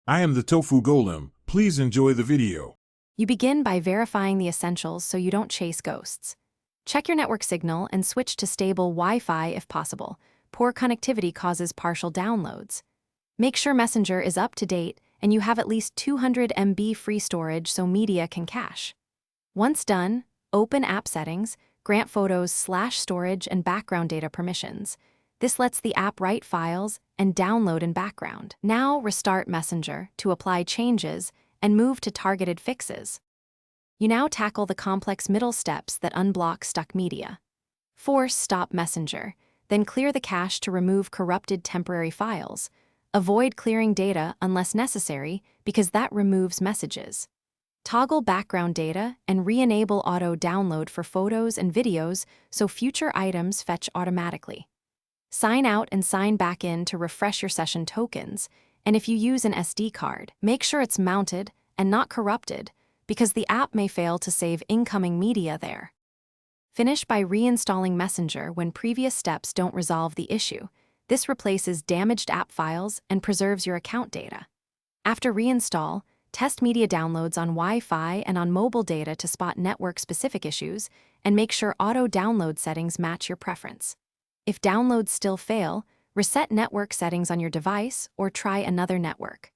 I am the Tofu Golem. Please enjoy the video. You begin by verifying the essentials so you don't chase ghosts. Check your network signal and switch to stable Wi-Fi if possible. Poor connectivity causes partial downloads. Make sure Messenger is up to date and you have at least 200 MB free storage so media can cache. Once done, open App Settings, grant Photos/storage and background data permissions. This lets the app write files and download in background. Now restart Messenger to apply changes and move to targeted fixes. You now tackle the complex middle steps that unblock stuck media. Force stop Messenger, then clear the cache to remove corrupted temporary files. Avoid clearing data unless necessary because that removes messages. Toggle background data and re-enable auto-download for photos and videos so future items fetch automatically. Sign out and sign back in to refresh your session tokens, and if you use an SD card, make sure it's mounted and not corrupted because the app may fail to save incoming media there. Finish by reinstalling Messenger when previous steps don't resolve the issue. This replaces damaged app files and preserves your account data. After reinstall, test media downloads on Wi-Fi and on mobile data to spot network-specific issues, and make sure auto-download settings match your preference. If downloads still fail, reset network settings on your device or try another network.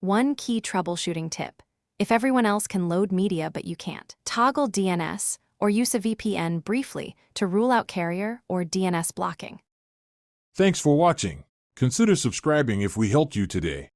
One key troubleshooting tip: if everyone else can load media but you can't, toggle DNS or use a VPN briefly to rule out carrier or DNS blocking. Thanks for watching. Consider subscribing if we helped you today.